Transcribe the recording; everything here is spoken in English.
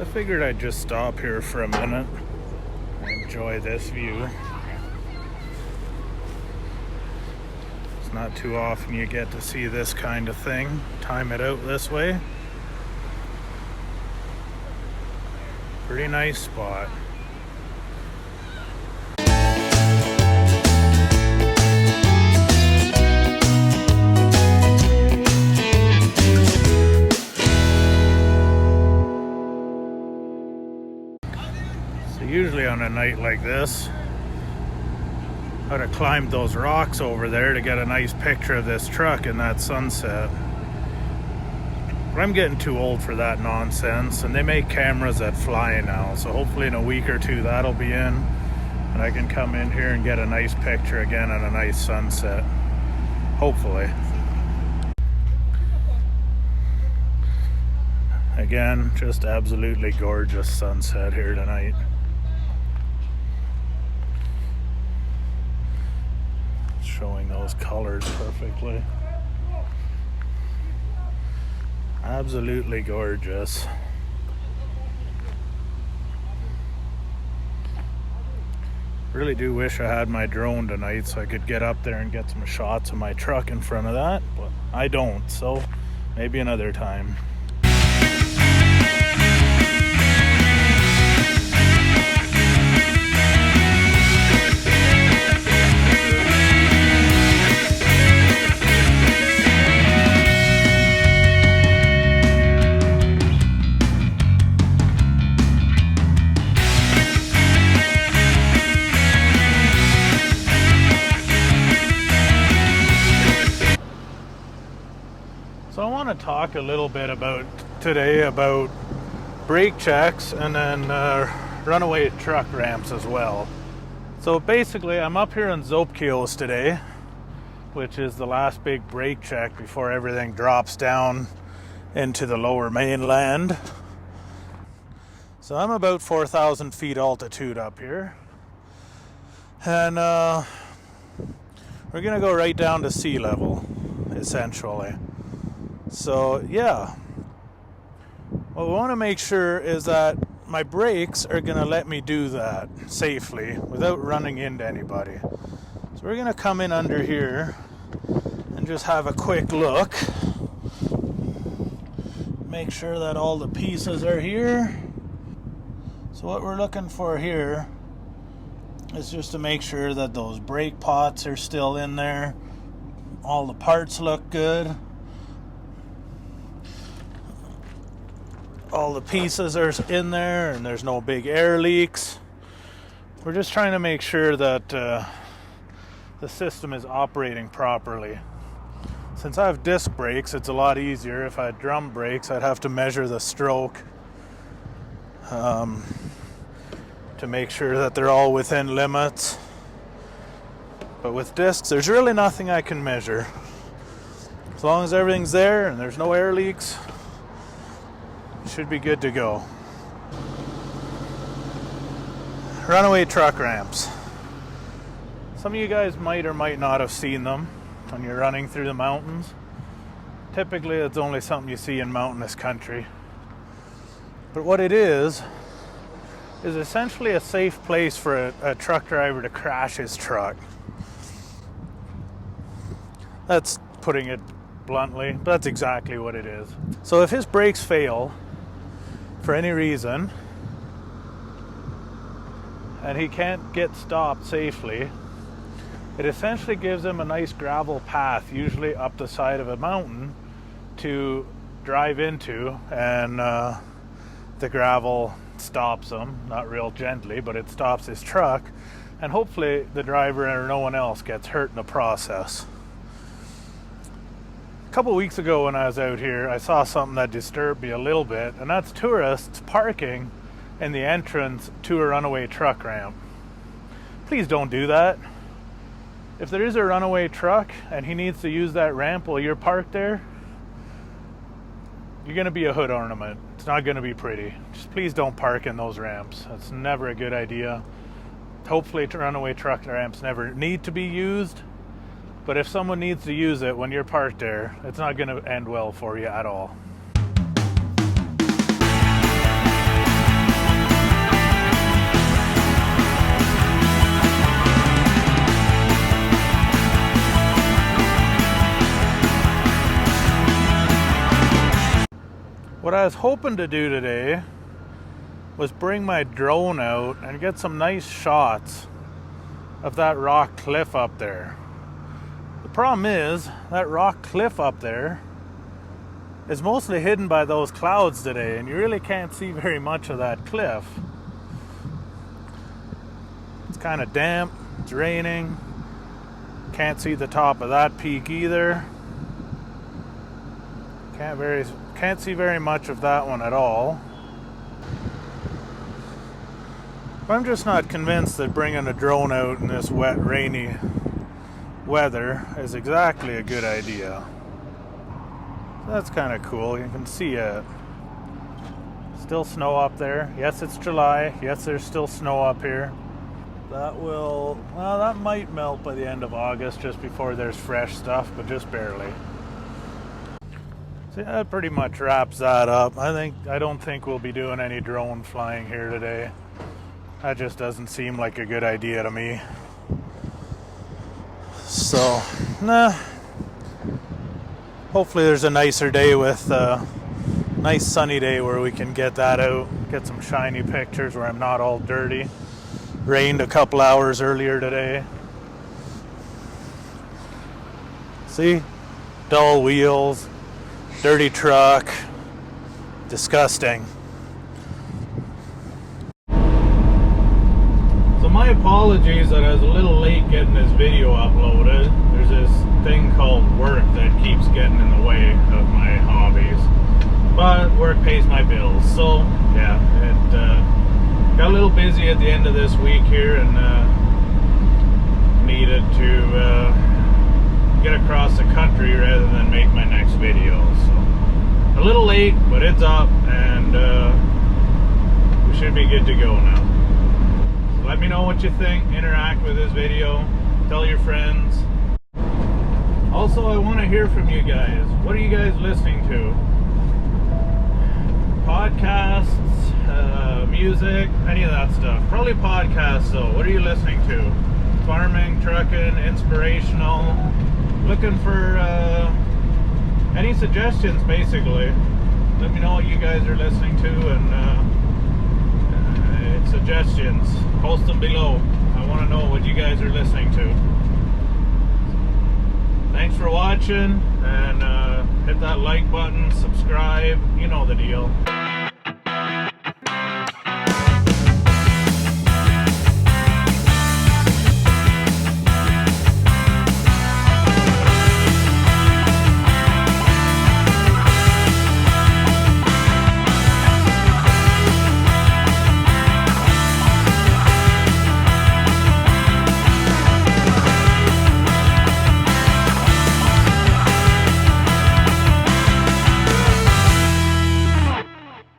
I figured I'd just stop here for a minute and enjoy this view. It's not too often you get to see this kind of thing, time it out this way. Pretty nice spot. Usually on a night like this, I'd have climbed those rocks over there to get a nice picture of this truck in that sunset. But I'm getting too old for that nonsense, and they make cameras that fly now, so hopefully in a week or two that'll be in, and I can come in here and get a nice picture again on a nice sunset. Hopefully. Again, just absolutely gorgeous sunset here tonight. Showing those colors perfectly. Absolutely gorgeous. Really do wish I had my drone tonight so I could get up there and get some shots of my truck in front of that, but I don't, so maybe another time. So I want to talk a little bit about today about brake checks and then runaway truck ramps as well. So basically I'm up here in Zopkios today, which is the last big brake check before everything drops down into the lower mainland. So I'm about 4,000 feet altitude up here. And we're going to go right down to sea level, essentially. So yeah, what we want to make sure is that my brakes are going to let me do that safely without running into anybody. So we're going to come in under here and just have a quick look. Make sure that all the pieces are here. So what we're looking for here is just to make sure that those brake pots are still in there. All the parts look good. All the pieces are in there and there's no big air leaks. We're just trying to make sure that the system is operating properly. Since I have disc brakes, it's a lot easier. If I had drum brakes, I'd have to measure the stroke to make sure that they're all within limits. But with discs, there's really nothing I can measure. As long as everything's there and there's no air leaks, should be good to go. Runaway truck ramps. Some of you guys might or might not have seen them when you're running through the mountains. Typically it's only something you see in mountainous country. But what it is essentially a safe place for a truck driver to crash his truck. That's putting it bluntly, but that's exactly what it is. So if his brakes fail for any reason and he can't get stopped safely, it essentially gives him a nice gravel path, usually up the side of a mountain, to drive into, and the gravel stops him, not real gently, but it stops his truck, and hopefully the driver or no one else gets hurt in the process. A couple weeks ago when I was out here, I saw something that disturbed me a little bit, and that's tourists parking in the entrance to a runaway truck ramp. Please don't do that. If there is a runaway truck and he needs to use that ramp while you're parked there, you're going to be a hood ornament. It's not going to be pretty. Just please don't park in those ramps. That's never a good idea. Hopefully runaway truck ramps never need to be used. But if someone needs to use it when you're parked there, it's not going to end well for you at all. what I was hoping to do today was bring my drone out and get some nice shots of that rock cliff up there. The problem is, that rock cliff up there is mostly hidden by those clouds today, and you really can't see very much of that cliff. It's kind of damp, it's raining, can't see the top of that peak either. Can't see very much of that one at all. I'm just not convinced that bringing a drone out in this wet, rainy weather is exactly a good idea. That's kind of cool. You can see it. Still snow up there. Yes, it's July. Yes, there's still snow up here. That might melt by the end of August, just before there's fresh stuff, but just barely. So that pretty much wraps that up. I don't think we'll be doing any drone flying here today. That just doesn't seem like a good idea to me. So, hopefully there's a nicer day with a nice sunny day where we can get that out, get some shiny pictures where I'm not all dirty. Rained a couple hours earlier today. See? Dull wheels, dirty truck, disgusting. So my apologies that I was a little late getting this video uploaded. There's this thing called work that keeps getting in the way of my hobbies. But work pays my bills, so yeah, it got a little busy at the end of this week here, and needed to get across the country rather than make my next video. So a little late, but it's up, and we should be good to go now. So let me know what you think. Interact with this video. Tell your friends. Also, I want to hear from you guys. What are you guys listening to? Podcasts, music, any of that stuff. Probably podcasts though. What are you listening to? Farming, trucking, inspirational. Looking for any suggestions, basically. Let me know what you guys are listening to, and suggestions. Post them below. I want to know what you guys are listening to. Thanks for watching, and hit that like button, subscribe, you know the deal.